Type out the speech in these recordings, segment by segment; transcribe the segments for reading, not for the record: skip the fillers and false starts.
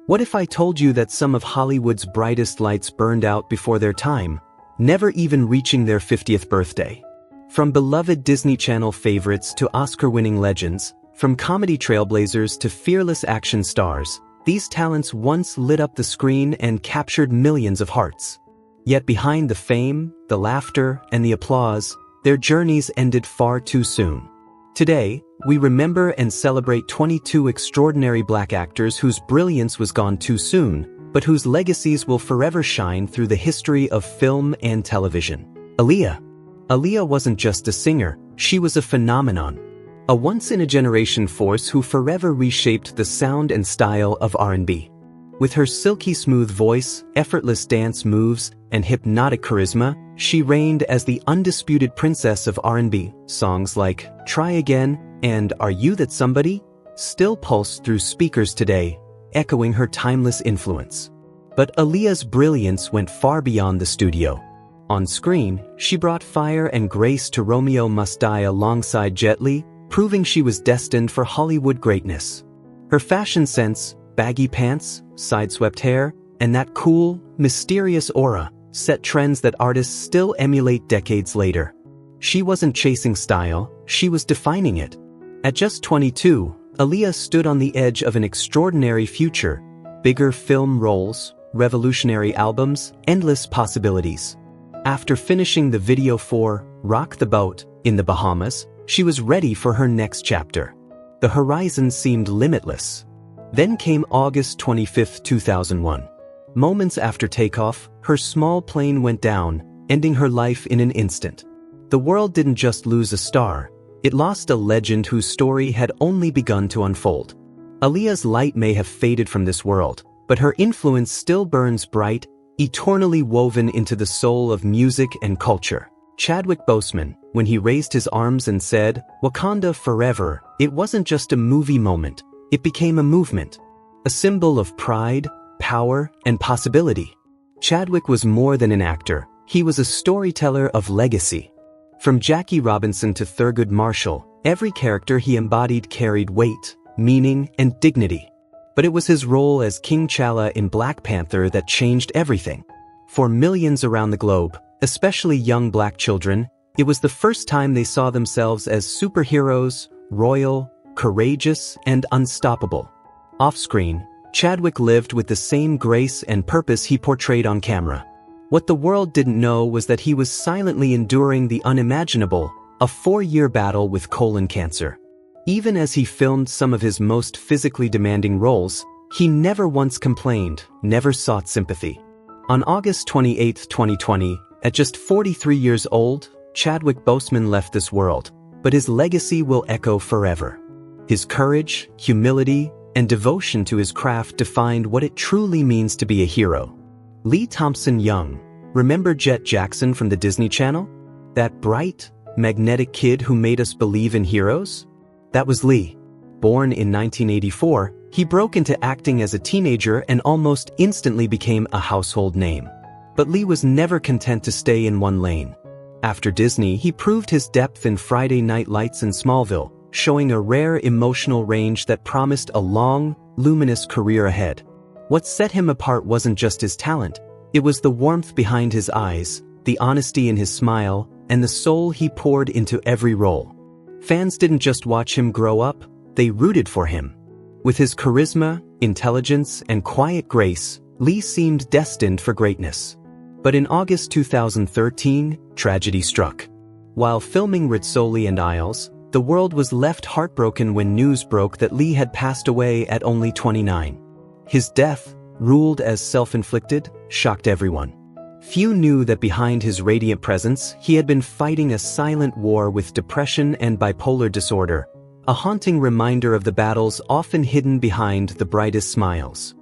What if I told you that some of Hollywood's brightest lights burned out before their time, never even reaching their 50th birthday? From beloved Disney Channel favorites to Oscar-winning legends, from comedy trailblazers to fearless action stars, these talents once lit up the screen and captured millions of hearts. Yet behind the fame, the laughter, and the applause, their journeys ended far too soon. Today, we remember and celebrate 22 extraordinary Black actors whose brilliance was gone too soon, but whose legacies will forever shine through the history of film and television. Aaliyah. Aaliyah wasn't just a singer, she was a phenomenon. A once-in-a-generation force who forever reshaped the sound and style of R&B. With her silky smooth voice, effortless dance moves, and hypnotic charisma, she reigned as the undisputed princess of R&B. Songs like Try Again and Are You That Somebody still pulse through speakers today, echoing her timeless influence. But Aaliyah's brilliance went far beyond the studio. On screen, she brought fire and grace to Romeo Must Die alongside Jet Li, proving she was destined for Hollywood greatness. Her fashion sense, baggy pants, side-swept hair, and that cool, mysterious aura set trends that artists still emulate decades later. She wasn't chasing style, she was defining it. At just 22, Aaliyah stood on the edge of an extraordinary future. Bigger film roles, revolutionary albums, endless possibilities. After finishing the video for Rock the Boat in the Bahamas, she was ready for her next chapter. The horizon seemed limitless. Then came August 25, 2001. Moments after takeoff, her small plane went down, ending her life in an instant. The world didn't just lose a star, it lost a legend whose story had only begun to unfold. Aaliyah's light may have faded from this world, but her influence still burns bright, eternally woven into the soul of music and culture. Chadwick Boseman, when he raised his arms and said, "Wakanda forever," it wasn't just a movie moment, it became a movement. A symbol of pride, power, and possibility. Chadwick was more than an actor, he was a storyteller of legacy. From Jackie Robinson to Thurgood Marshall, every character he embodied carried weight, meaning, and dignity. But it was his role as King T'Challa in Black Panther that changed everything. For millions around the globe, especially young Black children, it was the first time they saw themselves as superheroes, royal, courageous, and unstoppable. Off-screen, Chadwick lived with the same grace and purpose he portrayed on camera. What the world didn't know was that he was silently enduring the unimaginable, a 4-year battle with colon cancer. Even as he filmed some of his most physically demanding roles, he never once complained, never sought sympathy. On August 28, 2020, at just 43 years old, Chadwick Boseman left this world, but his legacy will echo forever. His courage, humility, and devotion to his craft defined what it truly means to be a hero. Lee Thompson Young, remember Jet Jackson from the Disney Channel? That bright, magnetic kid who made us believe in heroes? That was Lee. Born in 1984, he broke into acting as a teenager and almost instantly became a household name. But Lee was never content to stay in one lane. After Disney, he proved his depth in Friday Night Lights and Smallville, showing a rare emotional range that promised a long, luminous career ahead. What set him apart wasn't just his talent, it was the warmth behind his eyes, the honesty in his smile, and the soul he poured into every role. Fans didn't just watch him grow up, they rooted for him. With his charisma, intelligence, and quiet grace, Lee seemed destined for greatness. But in August 2013, tragedy struck. While filming Rizzoli and Isles, the world was left heartbroken when news broke that Lee had passed away at only 29. His death, ruled as self-inflicted, shocked everyone. Few knew that behind his radiant presence, he had been fighting a silent war with depression and bipolar disorder, a haunting reminder of the battles often hidden behind the brightest smiles.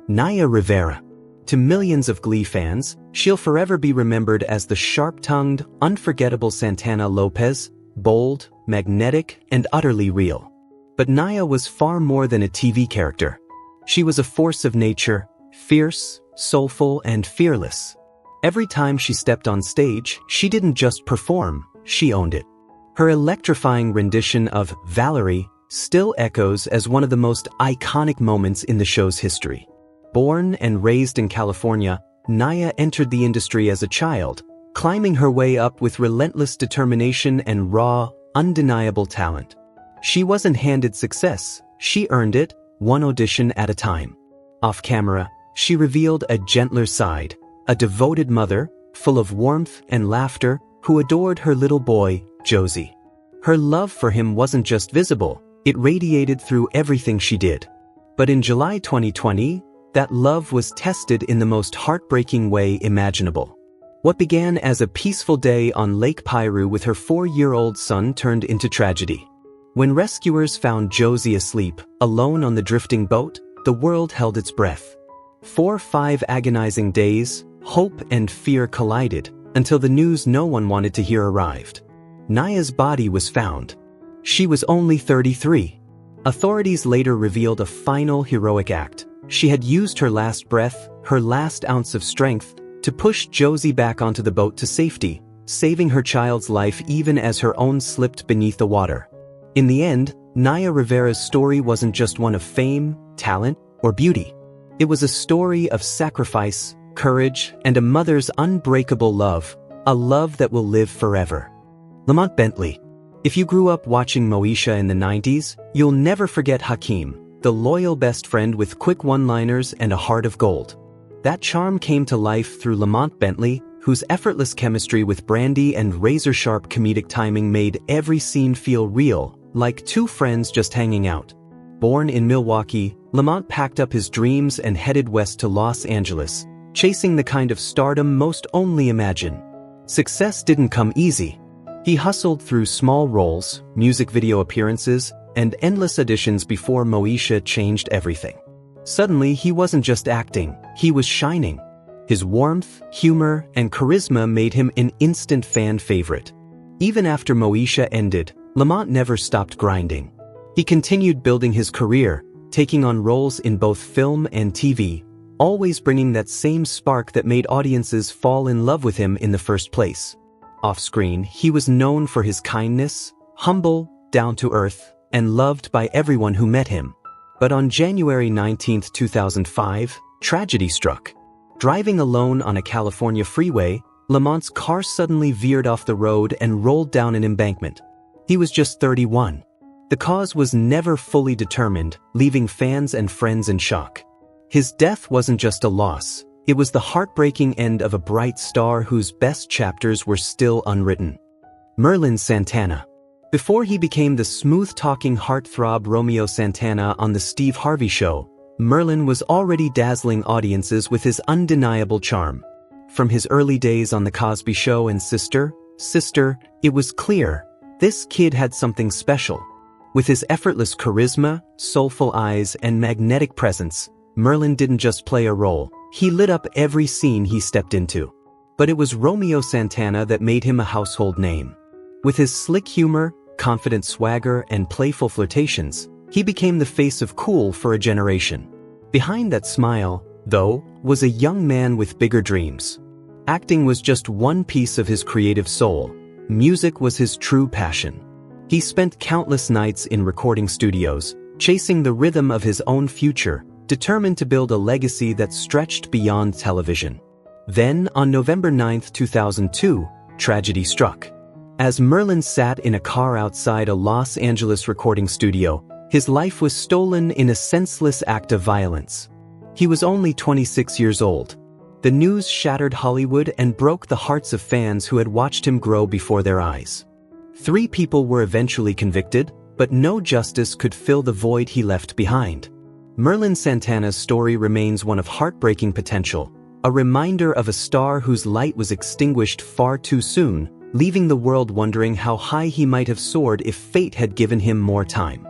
Naya Rivera. To millions of Glee fans, she'll forever be remembered as the sharp-tongued, unforgettable Santana Lopez, bold, magnetic, and utterly real. But Naya was far more than a TV character. She was a force of nature, fierce, soulful, and fearless. Every time she stepped on stage, she didn't just perform, she owned it. Her electrifying rendition of Valerie still echoes as one of the most iconic moments in the show's history. Born and raised in California, Naya entered the industry as a child, climbing her way up with relentless determination and raw, undeniable talent. She wasn't handed success, she earned it, one audition at a time. Off camera, she revealed a gentler side, a devoted mother, full of warmth and laughter, who adored her little boy, Josie. Her love for him wasn't just visible, it radiated through everything she did. But in July 2020, that love was tested in the most heartbreaking way imaginable. What began as a peaceful day on Lake Piru with her 4-year-old son turned into tragedy. When rescuers found Josie asleep, alone on the drifting boat, the world held its breath. For 5 agonizing days, hope and fear collided, until the news no one wanted to hear arrived. Naya's body was found. She was only 33. Authorities later revealed a final heroic act. She had used her last breath, her last ounce of strength, to push Josie back onto the boat to safety, saving her child's life even as her own slipped beneath the water. In the end, Naya Rivera's story wasn't just one of fame, talent, or beauty. It was a story of sacrifice, courage, and a mother's unbreakable love, a love that will live forever. Lamont Bentley. If you grew up watching Moesha in the 90s, you'll never forget Hakeem, the loyal best friend with quick one-liners and a heart of gold. That charm came to life through Lamont Bentley, whose effortless chemistry with Brandy and razor-sharp comedic timing made every scene feel real, like two friends just hanging out. Born in Milwaukee, Lamont packed up his dreams and headed west to Los Angeles, chasing the kind of stardom most only imagine. Success didn't come easy. He hustled through small roles, music video appearances, and endless auditions before Moesha changed everything. Suddenly, he wasn't just acting, he was shining. His warmth, humor, and charisma made him an instant fan favorite. Even after Moesha ended, Lamont never stopped grinding. He continued building his career, taking on roles in both film and TV, always bringing that same spark that made audiences fall in love with him in the first place. Off-screen, he was known for his kindness, humble, down-to-earth, and loved by everyone who met him. But on January 19, 2005, tragedy struck. Driving alone on a California freeway, Lamont's car suddenly veered off the road and rolled down an embankment. He was just 31. The cause was never fully determined, leaving fans and friends in shock. His death wasn't just a loss, it was the heartbreaking end of a bright star whose best chapters were still unwritten. Merlin Santana. Before he became the smooth-talking heartthrob Romeo Santana on The Steve Harvey Show, Merlin was already dazzling audiences with his undeniable charm. From his early days on The Cosby Show and Sister, it was clear, this kid had something special. With his effortless charisma, soulful eyes, and magnetic presence, Merlin didn't just play a role, he lit up every scene he stepped into. But it was Romeo Santana that made him a household name. With his slick humor, confident swagger, and playful flirtations, he became the face of cool for a generation. Behind that smile, though, was a young man with bigger dreams. Acting was just one piece of his creative soul. Music was his true passion. He spent countless nights in recording studios, chasing the rhythm of his own future, determined to build a legacy that stretched beyond television. Then, on November 9, 2002, tragedy struck. As Merlin sat in a car outside a Los Angeles recording studio, his life was stolen in a senseless act of violence. He was only 26 years old. The news shattered Hollywood and broke the hearts of fans who had watched him grow before their eyes. 3 people were eventually convicted, but no justice could fill the void he left behind. Merlin Santana's story remains one of heartbreaking potential, a reminder of a star whose light was extinguished far too soon, leaving the world wondering how high he might have soared if fate had given him more time.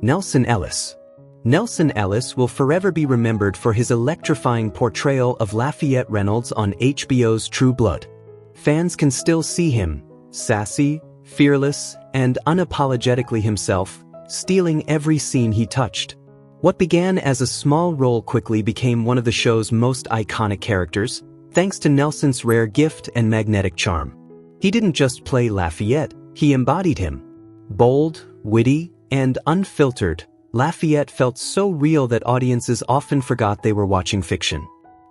Nelson Ellis. Nelson Ellis will forever be remembered for his electrifying portrayal of Lafayette Reynolds on HBO's True Blood. Fans can still see him, sassy, fearless, and unapologetically himself, stealing every scene he touched. What began as a small role quickly became one of the show's most iconic characters, thanks to Nelson's rare gift and magnetic charm. He didn't just play Lafayette, he embodied him. Bold, witty, and unfiltered, Lafayette felt so real that audiences often forgot they were watching fiction.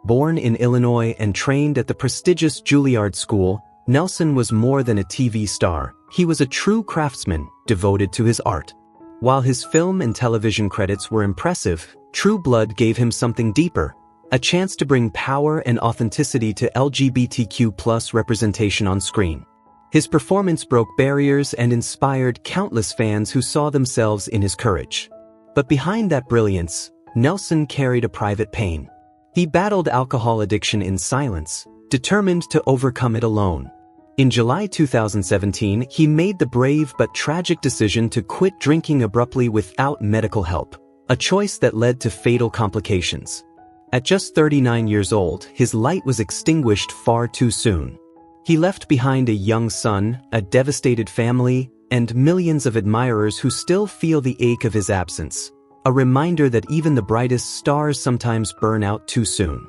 Born in Illinois and trained at the prestigious Juilliard School, Nelson was more than a TV star. He was a true craftsman, devoted to his art. While his film and television credits were impressive, True Blood gave him something deeper, a chance to bring power and authenticity to LGBTQ+ representation on screen. His performance broke barriers and inspired countless fans who saw themselves in his courage. But behind that brilliance, Nelson carried a private pain. He battled alcohol addiction in silence, determined to overcome it alone. In July 2017, he made the brave but tragic decision to quit drinking abruptly without medical help, a choice that led to fatal complications. At just 39 years old, his light was extinguished far too soon. He left behind a young son, a devastated family, and millions of admirers who still feel the ache of his absence, a reminder that even the brightest stars sometimes burn out too soon.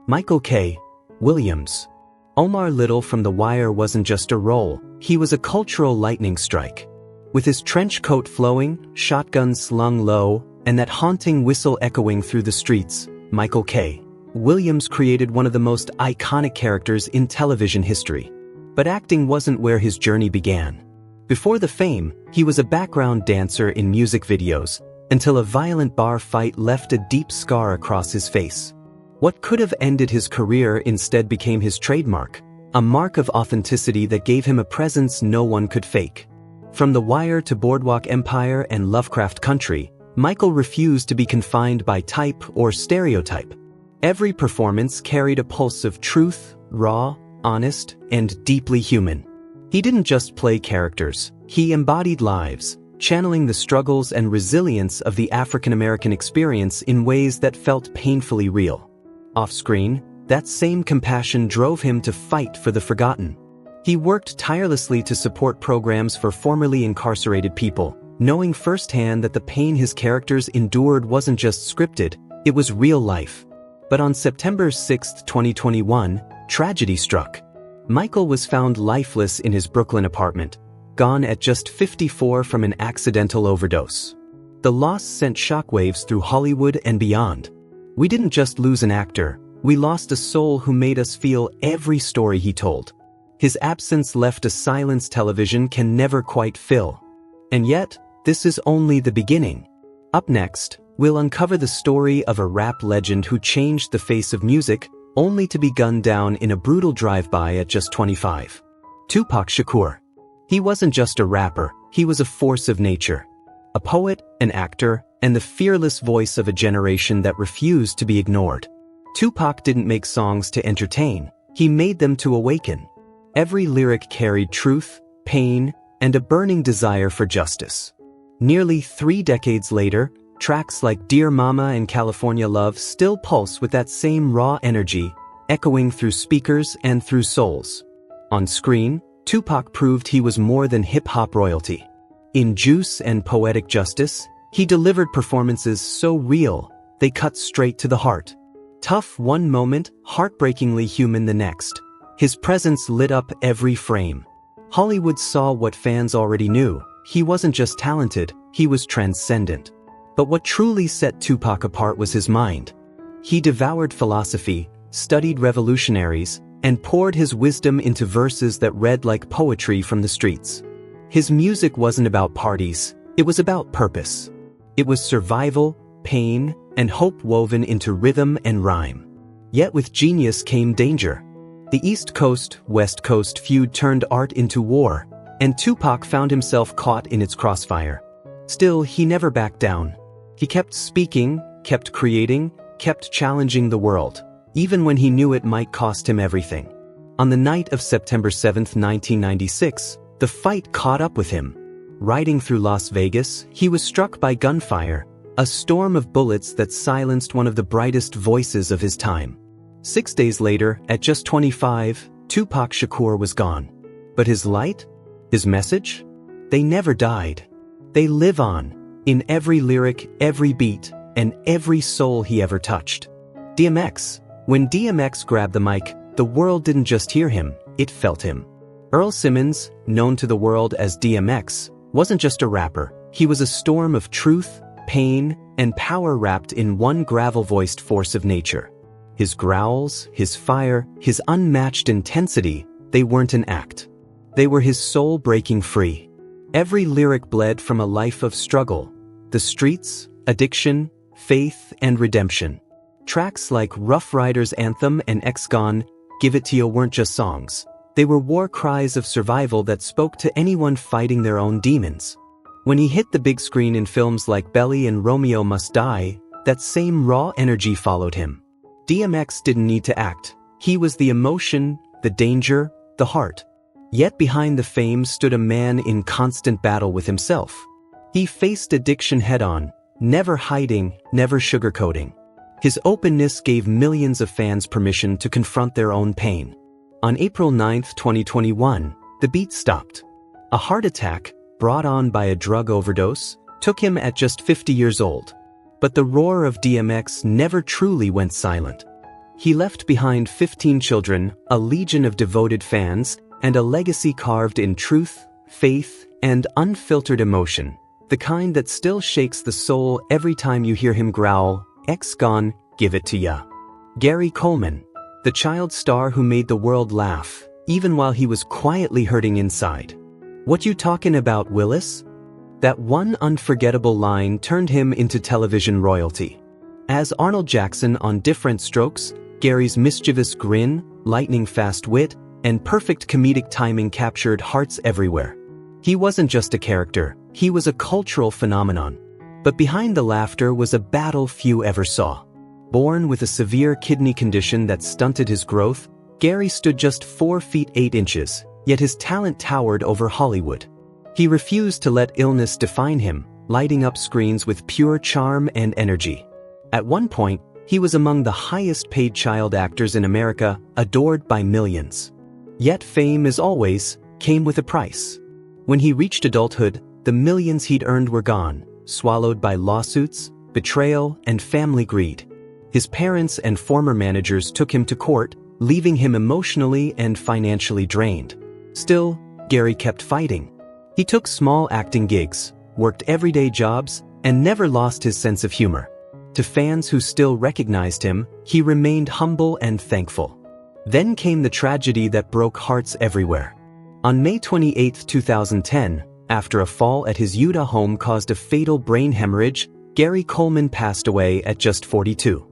Michael K. Williams. Omar Little from The Wire wasn't just a role, he was a cultural lightning strike. With his trench coat flowing, shotgun slung low, and that haunting whistle echoing through the streets, Michael K. Williams created one of the most iconic characters in television history. But acting wasn't where his journey began. Before the fame, he was a background dancer in music videos, until a violent bar fight left a deep scar across his face. What could have ended his career instead became his trademark, a mark of authenticity that gave him a presence no one could fake. From The Wire to Boardwalk Empire and Lovecraft Country, Michael refused to be confined by type or stereotype. Every performance carried a pulse of truth, raw, honest, and deeply human. He didn't just play characters, he embodied lives, channeling the struggles and resilience of the African American experience in ways that felt painfully real. Off-screen, that same compassion drove him to fight for the forgotten. He worked tirelessly to support programs for formerly incarcerated people, knowing firsthand that the pain his characters endured wasn't just scripted, it was real life. But on September 6, 2021, tragedy struck. Michael was found lifeless in his Brooklyn apartment, gone at just 54 from an accidental overdose. The loss sent shockwaves through Hollywood and beyond. We didn't just lose an actor, we lost a soul who made us feel every story he told. His absence left a silence television can never quite fill. And yet, this is only the beginning. Up next, we'll uncover the story of a rap legend who changed the face of music, only to be gunned down in a brutal drive-by at just 25. Tupac Shakur. He wasn't just a rapper, he was a force of nature. A poet, an actor, and the fearless voice of a generation that refused to be ignored. Tupac didn't make songs to entertain, he made them to awaken. Every lyric carried truth, pain, and a burning desire for justice. Nearly 3 decades later, tracks like Dear Mama and California Love still pulse with that same raw energy, echoing through speakers and through souls. On screen, Tupac proved he was more than hip-hop royalty. In Juice and Poetic Justice, he delivered performances so real, they cut straight to the heart. Tough one moment, heartbreakingly human the next. His presence lit up every frame. Hollywood saw what fans already knew. He wasn't just talented, he was transcendent. But what truly set Tupac apart was his mind. He devoured philosophy, studied revolutionaries, and poured his wisdom into verses that read like poetry from the streets. His music wasn't about parties, it was about purpose. It was survival, pain, and hope woven into rhythm and rhyme. Yet with genius came danger. The East Coast-West Coast feud turned art into war, and Tupac found himself caught in its crossfire. Still, he never backed down. He kept speaking, kept creating, kept challenging the world, even when he knew it might cost him everything. On the night of September 7, 1996, the fight caught up with him. Riding through Las Vegas, he was struck by gunfire, a storm of bullets that silenced one of the brightest voices of his time. 6 days later, at just 25, Tupac Shakur was gone. But his light? His message? They never died. They live on, in every lyric, every beat, and every soul he ever touched. DMX. When DMX grabbed the mic, the world didn't just hear him, it felt him. Earl Simmons, known to the world as DMX, wasn't just a rapper, he was a storm of truth, pain, and power wrapped in one gravel-voiced force of nature. His growls, his fire, his unmatched intensity, they weren't an act. They were his soul breaking free. Every lyric bled from a life of struggle. The streets, addiction, faith, and redemption. Tracks like Rough Rider's Anthem and Ex-Gon, Give It To You weren't just songs. They were war cries of survival that spoke to anyone fighting their own demons. When he hit the big screen in films like Belly and Romeo Must Die, that same raw energy followed him. DMX didn't need to act. He was the emotion, the danger, the heart. Yet behind the fame stood a man in constant battle with himself. He faced addiction head-on, never hiding, never sugarcoating. His openness gave millions of fans permission to confront their own pain. On April 9, 2021, the beat stopped. A heart attack, brought on by a drug overdose, took him at just 50 years old. But the roar of DMX never truly went silent. He left behind 15 children, a legion of devoted fans, and a legacy carved in truth, faith, and unfiltered emotion, the kind that still shakes the soul every time you hear him growl, "Ex-Gon, give it to ya." Gary Coleman, the child star who made the world laugh, even while he was quietly hurting inside. "What you talking about, Willis?" That one unforgettable line turned him into television royalty. As Arnold Jackson on Different Strokes, Gary's mischievous grin, lightning-fast wit, and perfect comedic timing captured hearts everywhere. He wasn't just a character, he was a cultural phenomenon. But behind the laughter was a battle few ever saw. Born with a severe kidney condition that stunted his growth, Gary stood just 4 feet 8 inches, yet his talent towered over Hollywood. He refused to let illness define him, lighting up screens with pure charm and energy. At one point, he was among the highest-paid child actors in America, adored by millions. Yet fame, as always, came with a price. When he reached adulthood, the millions he'd earned were gone, swallowed by lawsuits, betrayal, and family greed. His parents and former managers took him to court, leaving him emotionally and financially drained. Still, Gary kept fighting. He took small acting gigs, worked everyday jobs, and never lost his sense of humor. To fans who still recognized him, he remained humble and thankful. Then came the tragedy that broke hearts everywhere. On May 28, 2010, after a fall at his Utah home caused a fatal brain hemorrhage, Gary Coleman passed away at just 42.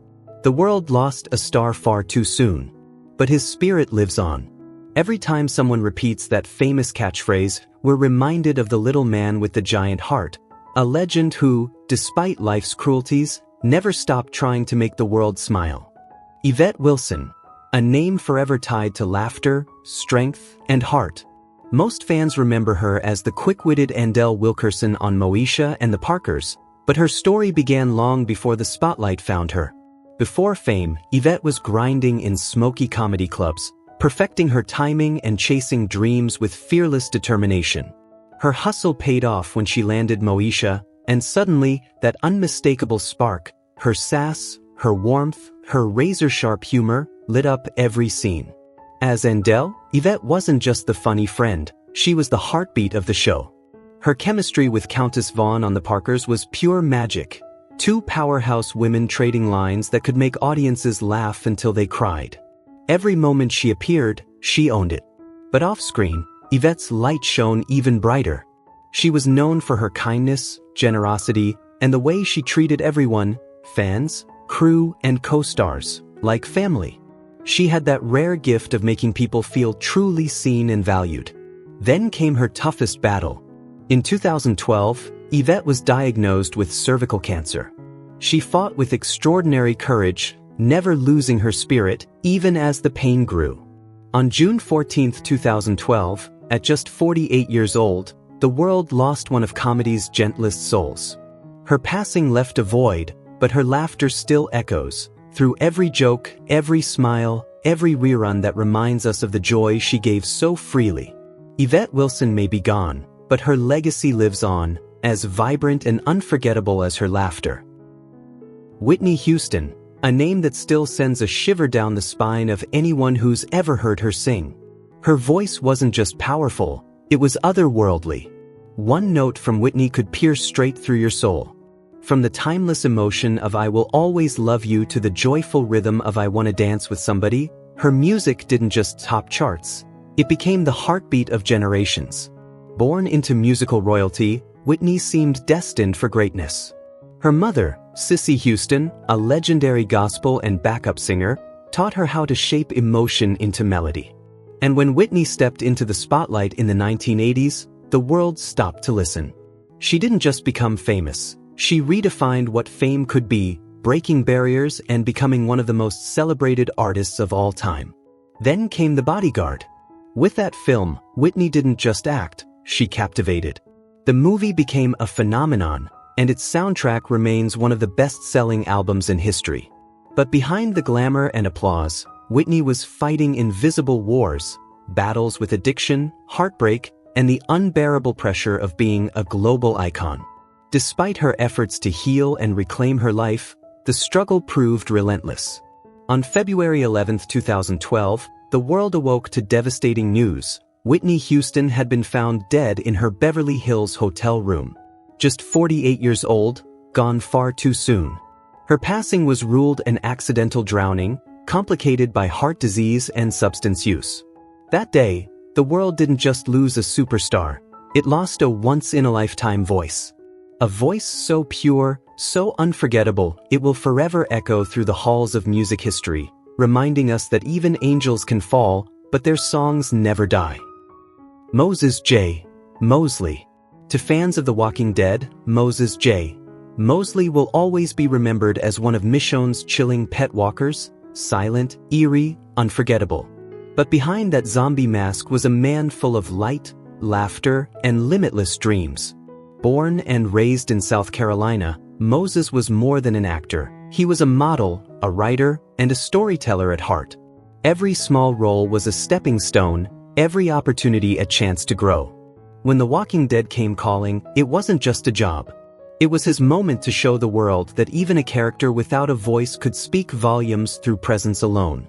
The world lost a star far too soon. But his spirit lives on. Every time someone repeats that famous catchphrase, we're reminded of the little man with the giant heart, a legend who, despite life's cruelties, never stopped trying to make the world smile. Yvette Wilson, a name forever tied to laughter, strength, and heart. Most fans remember her as the quick-witted Andell Wilkerson on Moesha and the Parkers, but her story began long before the spotlight found her. Before fame, Yvette was grinding in smoky comedy clubs, perfecting her timing and chasing dreams with fearless determination. Her hustle paid off when she landed Moesha, and suddenly, that unmistakable spark, her sass, her warmth, her razor-sharp humor, lit up every scene. As Andell, Yvette wasn't just the funny friend, she was the heartbeat of the show. Her chemistry with Countess Vaughn on the Parkers was pure magic. Two powerhouse women trading lines that could make audiences laugh until they cried. Every moment she appeared, she owned it. But off-screen, Yvette's light shone even brighter. She was known for her kindness, generosity, and the way she treated everyone, fans, crew, and co-stars, like family. She had that rare gift of making people feel truly seen and valued. Then came her toughest battle. In 2012, Yvette was diagnosed with cervical cancer. She fought with extraordinary courage, never losing her spirit, even as the pain grew. On June 14, 2012, at just 48 years old, the world lost one of comedy's gentlest souls. Her passing left a void, but her laughter still echoes, through every joke, every smile, every rerun that reminds us of the joy she gave so freely. Yvette Wilson may be gone, but her legacy lives on, as vibrant and unforgettable as her laughter. Whitney Houston, a name that still sends a shiver down the spine of anyone who's ever heard her sing. Her voice wasn't just powerful, it was otherworldly. One note from Whitney could pierce straight through your soul. From the timeless emotion of "I Will Always Love You" to the joyful rhythm of "I Wanna Dance with Somebody," her music didn't just top charts, it became the heartbeat of generations. Born into musical royalty, Whitney seemed destined for greatness. Her mother, Cissy Houston, a legendary gospel and backup singer, taught her how to shape emotion into melody. And when Whitney stepped into the spotlight in the 1980s, the world stopped to listen. She didn't just become famous. She redefined what fame could be, breaking barriers and becoming one of the most celebrated artists of all time. Then came The Bodyguard. With that film, Whitney didn't just act, she captivated. The movie became a phenomenon, and its soundtrack remains one of the best-selling albums in history. But behind the glamour and applause, Whitney was fighting invisible wars, battles with addiction, heartbreak, and the unbearable pressure of being a global icon. Despite her efforts to heal and reclaim her life, the struggle proved relentless. On February 11, 2012, the world awoke to devastating news. Whitney Houston had been found dead in her Beverly Hills hotel room. Just 48 years old, gone far too soon. Her passing was ruled an accidental drowning, complicated by heart disease and substance use. That day, the world didn't just lose a superstar, it lost a once-in-a-lifetime voice. A voice so pure, so unforgettable, it will forever echo through the halls of music history, reminding us that even angels can fall, but their songs never die. Moses J. Mosley. To fans of The Walking Dead, Moses J. Mosley will always be remembered as one of Michonne's chilling pet walkers, silent, eerie, unforgettable. But behind that zombie mask was a man full of light, laughter, and limitless dreams. Born and raised in South Carolina, Moses was more than an actor. He was a model, a writer, and a storyteller at heart. Every small role was a stepping stone, every opportunity a chance to grow. When The Walking Dead came calling, it wasn't just a job. It was his moment to show the world that even a character without a voice could speak volumes through presence alone.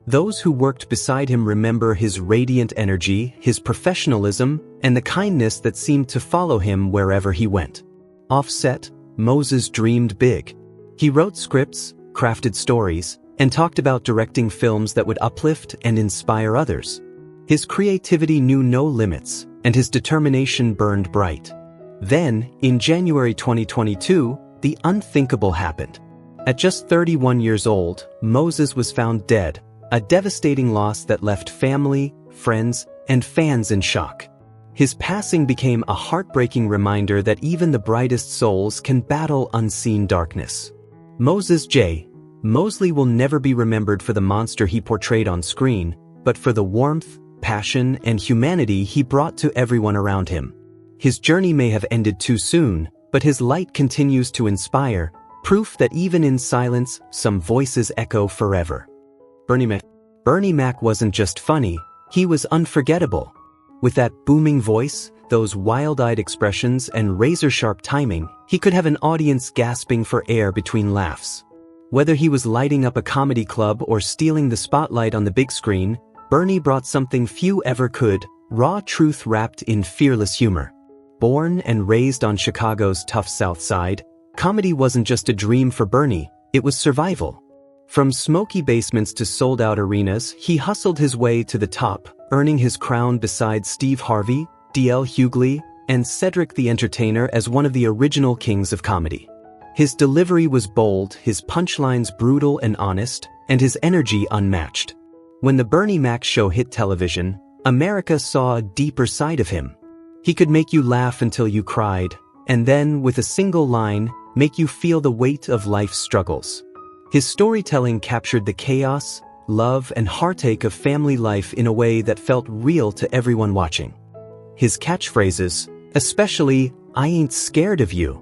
Those who worked beside him remember his radiant energy, his professionalism, and the kindness that seemed to follow him wherever he went. Off-set, Moses dreamed big. He wrote scripts, crafted stories, and talked about directing films that would uplift and inspire others. His creativity knew no limits, and his determination burned bright. Then, in January 2022, the unthinkable happened. At just 31 years old, Moses was found dead, a devastating loss that left family, friends, and fans in shock. His passing became a heartbreaking reminder that even the brightest souls can battle unseen darkness. Moses J. Mosley will never be remembered for the monster he portrayed on screen, but for the warmth, passion, and humanity he brought to everyone around him. His journey may have ended too soon, but his light continues to inspire, proof that even in silence, some voices echo forever. Bernie Mac wasn't just funny, he was unforgettable. With that booming voice, those wild-eyed expressions, and razor-sharp timing, he could have an audience gasping for air between laughs. Whether he was lighting up a comedy club or stealing the spotlight on the big screen, Bernie brought something few ever could: raw truth wrapped in fearless humor. Born and raised on Chicago's tough South Side, comedy wasn't just a dream for Bernie, it was survival. From smoky basements to sold-out arenas, he hustled his way to the top, earning his crown beside Steve Harvey, D.L. Hughley, and Cedric the Entertainer as one of the original kings of comedy. His delivery was bold, his punchlines brutal and honest, and his energy unmatched. When The Bernie Mac Show hit television, America saw a deeper side of him. He could make you laugh until you cried, and then, with a single line, make you feel the weight of life's struggles. His storytelling captured the chaos, love, and heartache of family life in a way that felt real to everyone watching. His catchphrases, especially "I ain't scared of you,"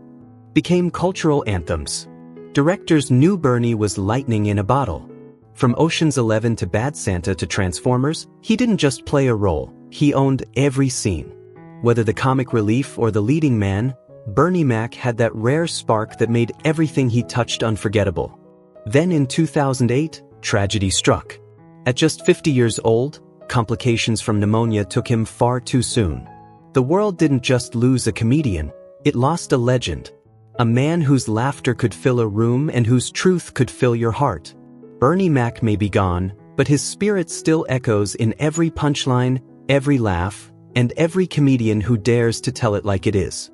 became cultural anthems. Directors knew Bernie was lightning in a bottle. From Ocean's 11 to Bad Santa to Transformers, he didn't just play a role, he owned every scene. Whether the comic relief or the leading man, Bernie Mac had that rare spark that made everything he touched unforgettable. Then in 2008, tragedy struck. At just 50 years old, complications from pneumonia took him far too soon. The world didn't just lose a comedian, it lost a legend. A man whose laughter could fill a room and whose truth could fill your heart. Bernie Mac may be gone, but his spirit still echoes in every punchline, every laugh, and every comedian who dares to tell it like it is.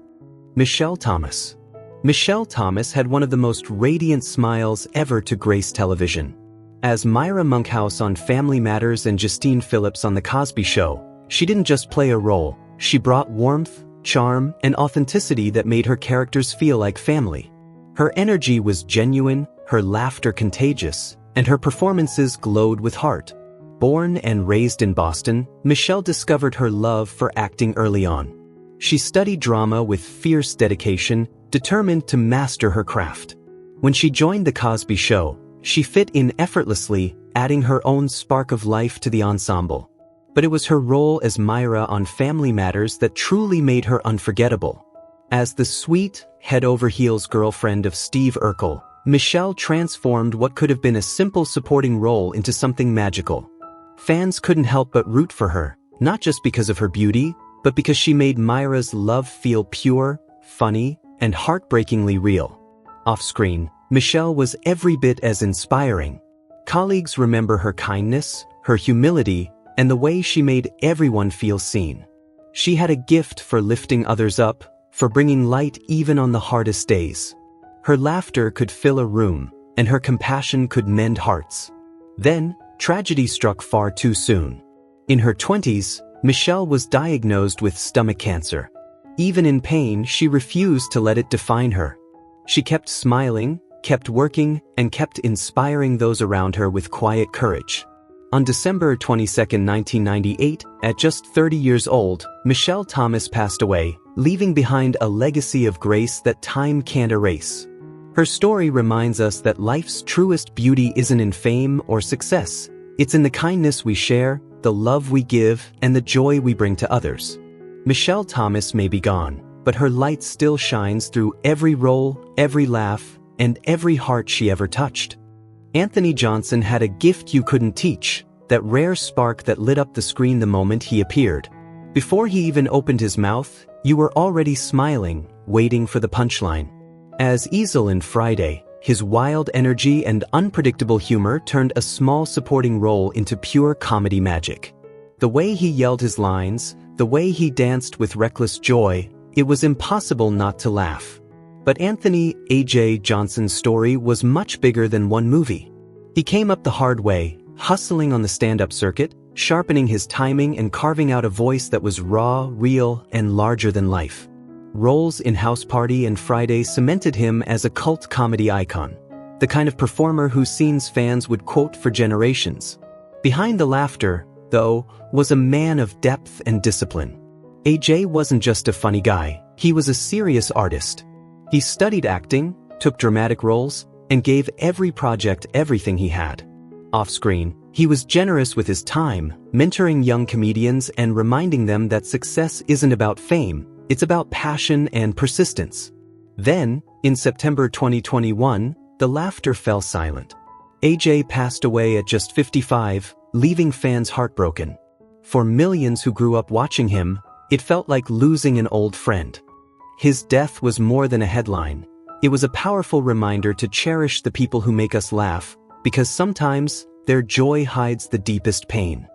Michelle Thomas. Michelle Thomas had one of the most radiant smiles ever to grace television. As Myra Monkhouse on Family Matters and Justine Phillips on The Cosby Show, she didn't just play a role, she brought warmth, charm, and authenticity that made her characters feel like family. Her energy was genuine, her laughter contagious, and her performances glowed with heart. Born and raised in Boston, Michelle discovered her love for acting early on. She studied drama with fierce dedication, determined to master her craft. When she joined The Cosby Show, she fit in effortlessly, adding her own spark of life to the ensemble. But it was her role as Myra on Family Matters that truly made her unforgettable. As the sweet, head-over-heels girlfriend of Steve Urkel, Michelle transformed what could have been a simple supporting role into something magical. Fans couldn't help but root for her, not just because of her beauty, but because she made Myra's love feel pure, funny, and heartbreakingly real. Off-screen, Michelle was every bit as inspiring. Colleagues remember her kindness, her humility, and the way she made everyone feel seen. She had a gift for lifting others up, for bringing light even on the hardest days. Her laughter could fill a room, and her compassion could mend hearts. Then, tragedy struck far too soon. In her 20s, Michelle was diagnosed with stomach cancer. Even in pain, she refused to let it define her. She kept smiling, kept working, and kept inspiring those around her with quiet courage. On December 22, 1998, at just 30 years old, Michelle Thomas passed away, leaving behind a legacy of grace that time can't erase. Her story reminds us that life's truest beauty isn't in fame or success. It's in the kindness we share, the love we give, and the joy we bring to others. Michelle Thomas may be gone, but her light still shines through every role, every laugh, and every heart she ever touched. Anthony Johnson had a gift you couldn't teach, that rare spark that lit up the screen the moment he appeared. Before he even opened his mouth, you were already smiling, waiting for the punchline. As Easel in Friday, his wild energy and unpredictable humor turned a small supporting role into pure comedy magic. The way he yelled his lines, the way he danced with reckless joy, it was impossible not to laugh. But Anthony A.J. Johnson's story was much bigger than one movie. He came up the hard way, hustling on the stand-up circuit, sharpening his timing and carving out a voice that was raw, real, and larger than life. Roles in House Party and Friday cemented him as a cult comedy icon, the kind of performer whose scenes fans would quote for generations. Behind the laughter, though, was a man of depth and discipline. AJ wasn't just a funny guy, he was a serious artist. He studied acting, took dramatic roles, and gave every project everything he had. Off-screen, he was generous with his time, mentoring young comedians and reminding them that success isn't about fame, it's about passion and persistence. Then, in September 2021, the laughter fell silent. AJ passed away at just 55, leaving fans heartbroken. For millions who grew up watching him, it felt like losing an old friend. His death was more than a headline. It was a powerful reminder to cherish the people who make us laugh, because sometimes their joy hides the deepest pain.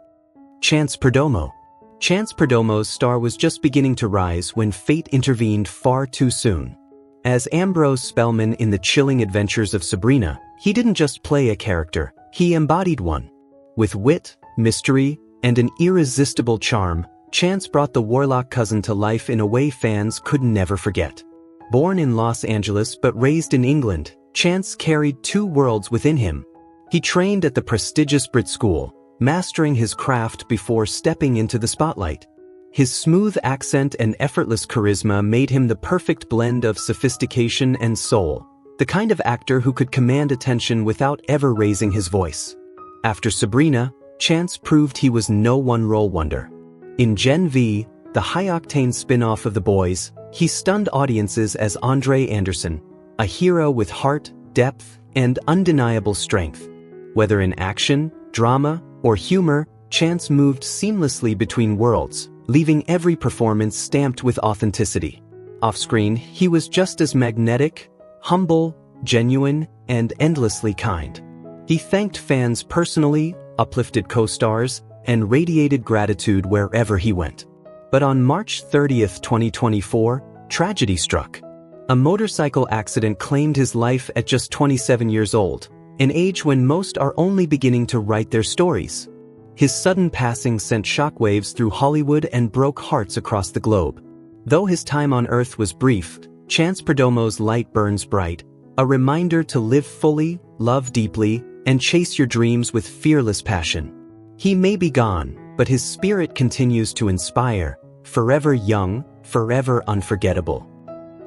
Chance Perdomo. Chance Perdomo's star was just beginning to rise when fate intervened far too soon. As Ambrose Spellman in The Chilling Adventures of Sabrina, he didn't just play a character, he embodied one. With wit, mystery, and an irresistible charm, Chance brought the Warlock cousin to life in a way fans could never forget. Born in Los Angeles but raised in England, Chance carried two worlds within him. He trained at the prestigious Brit School, mastering his craft before stepping into the spotlight. His smooth accent and effortless charisma made him the perfect blend of sophistication and soul, the kind of actor who could command attention without ever raising his voice. After Sabrina, Chance proved he was no one-role wonder. In Gen V, the high-octane spin-off of The Boys, he stunned audiences as Andre Anderson, a hero with heart, depth, and undeniable strength. Whether in action, drama, or humor, Chance moved seamlessly between worlds, leaving every performance stamped with authenticity. Off-screen, he was just as magnetic, humble, genuine, and endlessly kind. He thanked fans personally, uplifted co-stars, and radiated gratitude wherever he went. But on March 30th, 2024, tragedy struck. A motorcycle accident claimed his life at just 27 years old, an age when most are only beginning to write their stories. His sudden passing sent shockwaves through Hollywood and broke hearts across the globe. Though his time on Earth was brief, Chance Perdomo's light burns bright, a reminder to live fully, love deeply, and chase your dreams with fearless passion. He may be gone, but his spirit continues to inspire, forever young, forever unforgettable.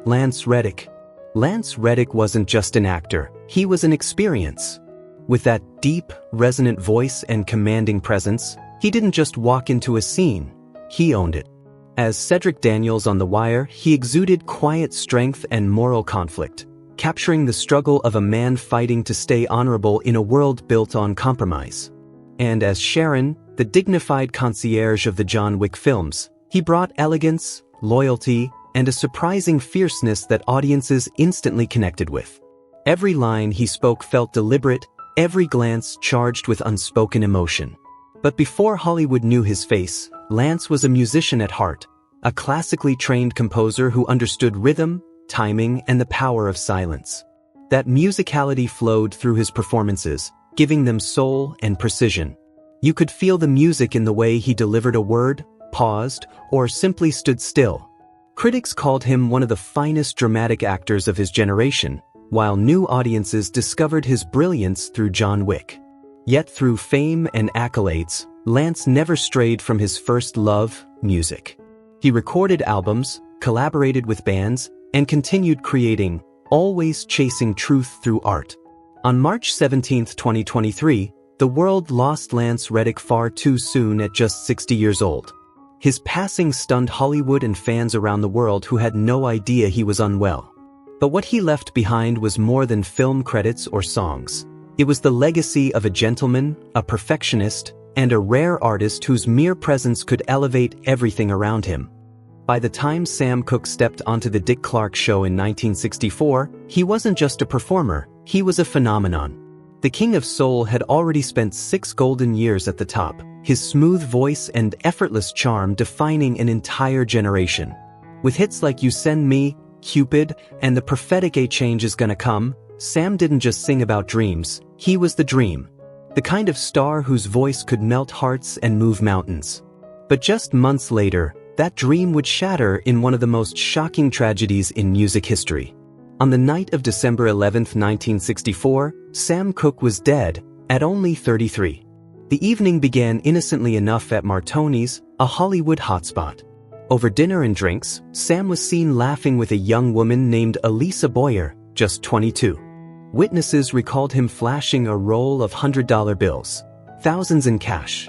Lance Reddick. Lance Reddick wasn't just an actor, he was an experience. With that deep, resonant voice and commanding presence, he didn't just walk into a scene, he owned it. As Cedric Daniels on The Wire, he exuded quiet strength and moral conflict, capturing the struggle of a man fighting to stay honorable in a world built on compromise. And as Sharon, the dignified concierge of the John Wick films, he brought elegance, loyalty, and a surprising fierceness that audiences instantly connected with. Every line he spoke felt deliberate, every glance charged with unspoken emotion. But before Hollywood knew his face, Lance was a musician at heart, a classically trained composer who understood rhythm, timing, and the power of silence. That musicality flowed through his performances, giving them soul and precision. You could feel the music in the way he delivered a word, paused, or simply stood still. Critics called him one of the finest dramatic actors of his generation, while new audiences discovered his brilliance through John Wick. Yet through fame and accolades, Lance never strayed from his first love, music. He recorded albums, collaborated with bands, and continued creating, always chasing truth through art. On March 17, 2023, the world lost Lance Reddick far too soon at just 60 years old. His passing stunned Hollywood and fans around the world who had no idea he was unwell. But what he left behind was more than film credits or songs. It was the legacy of a gentleman, a perfectionist, and a rare artist whose mere presence could elevate everything around him. By the time Sam Cooke stepped onto the Dick Clark Show in 1964, he wasn't just a performer, he was a phenomenon. The King of Soul had already spent 6 golden years at the top, his smooth voice and effortless charm defining an entire generation. With hits like You Send Me, Cupid, and the prophetic A Change Is Gonna Come, Sam didn't just sing about dreams, he was the dream. The kind of star whose voice could melt hearts and move mountains. But just months later, that dream would shatter in one of the most shocking tragedies in music history. On the night of December 11, 1964, Sam Cooke was dead, at only 33. The evening began innocently enough at Martoni's, a Hollywood hotspot. Over dinner and drinks, Sam was seen laughing with a young woman named Elisa Boyer, just 22. Witnesses recalled him flashing a roll of $100 bills, thousands in cash.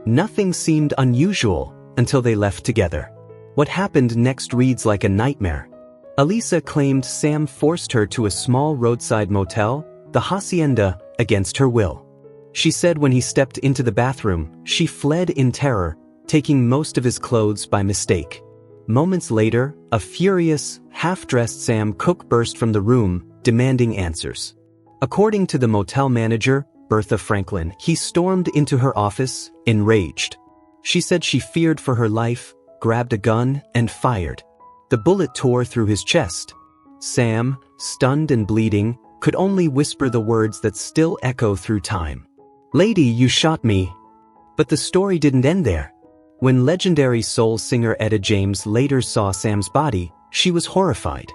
Nothing seemed unusual until they left together. What happened next reads like a nightmare. Elisa claimed Sam forced her to a small roadside motel, the Hacienda, against her will. She said when he stepped into the bathroom, she fled in terror, taking most of his clothes by mistake. Moments later, a furious, half-dressed Sam Cooke burst from the room, demanding answers. According to the motel manager, Bertha Franklin, he stormed into her office, enraged. She said she feared for her life, grabbed a gun, and fired. The bullet tore through his chest. Sam, stunned and bleeding, could only whisper the words that still echo through time. "Lady, you shot me." But the story didn't end there. When legendary soul singer Etta James later saw Sam's body, she was horrified.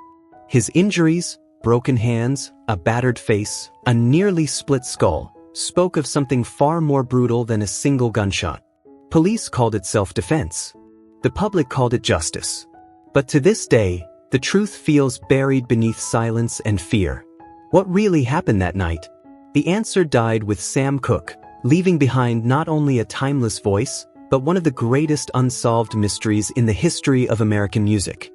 His injuries, broken hands, a battered face, a nearly split skull, spoke of something far more brutal than a single gunshot. Police called it self-defense. The public called it justice. But to this day, the truth feels buried beneath silence and fear. What really happened that night? The answer died with Sam Cooke, leaving behind not only a timeless voice, but one of the greatest unsolved mysteries in the history of American music.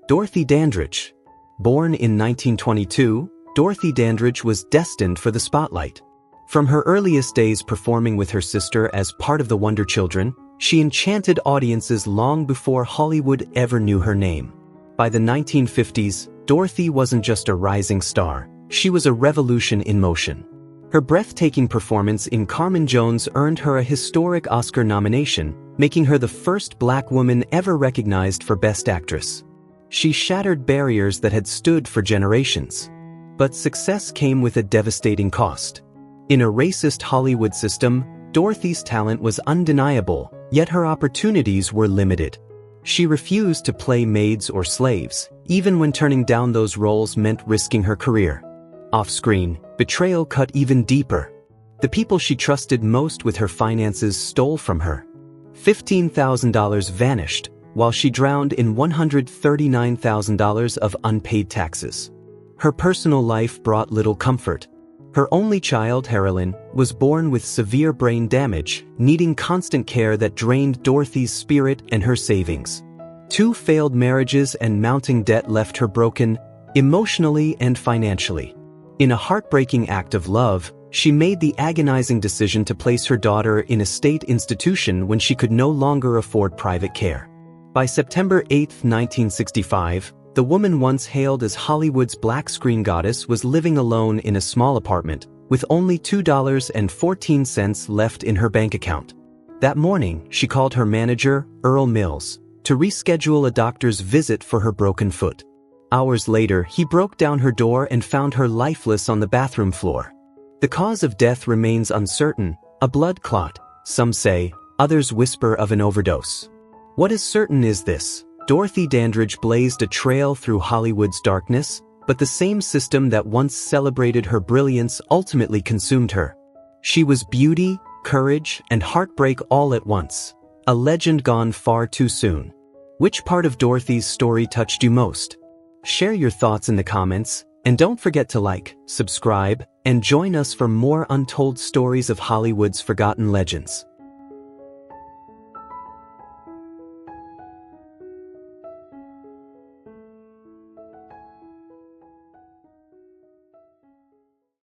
Dorothy Dandridge. Born in 1922, Dorothy Dandridge was destined for the spotlight. From her earliest days performing with her sister as part of the Wonder Children, she enchanted audiences long before Hollywood ever knew her name. By the 1950s, Dorothy wasn't just a rising star, she was a revolution in motion. Her breathtaking performance in Carmen Jones earned her a historic Oscar nomination, making her the first Black woman ever recognized for Best Actress. She shattered barriers that had stood for generations. But success came with a devastating cost. In a racist Hollywood system, Dorothy's talent was undeniable, yet her opportunities were limited. She refused to play maids or slaves, even when turning down those roles meant risking her career. Off-screen, betrayal cut even deeper. The people she trusted most with her finances stole from her. $15,000 vanished, while she drowned in $139,000 of unpaid taxes. Her personal life brought little comfort. Her only child, Harolyn, was born with severe brain damage, needing constant care that drained Dorothy's spirit and her savings. 2 failed marriages and mounting debt left her broken, emotionally and financially. In a heartbreaking act of love, she made the agonizing decision to place her daughter in a state institution when she could no longer afford private care. By September 8, 1965, the woman once hailed as Hollywood's black screen goddess was living alone in a small apartment, with only $2.14 left in her bank account. That morning, she called her manager, Earl Mills, to reschedule a doctor's visit for her broken foot. Hours later, he broke down her door and found her lifeless on the bathroom floor. The cause of death remains uncertain, a blood clot, some say, others whisper of an overdose. What is certain is this: Dorothy Dandridge blazed a trail through Hollywood's darkness, but the same system that once celebrated her brilliance ultimately consumed her. She was beauty, courage, and heartbreak all at once, a legend gone far too soon. Which part of Dorothy's story touched you most? Share your thoughts in the comments, and don't forget to like, subscribe, and join us for more untold stories of Hollywood's forgotten legends.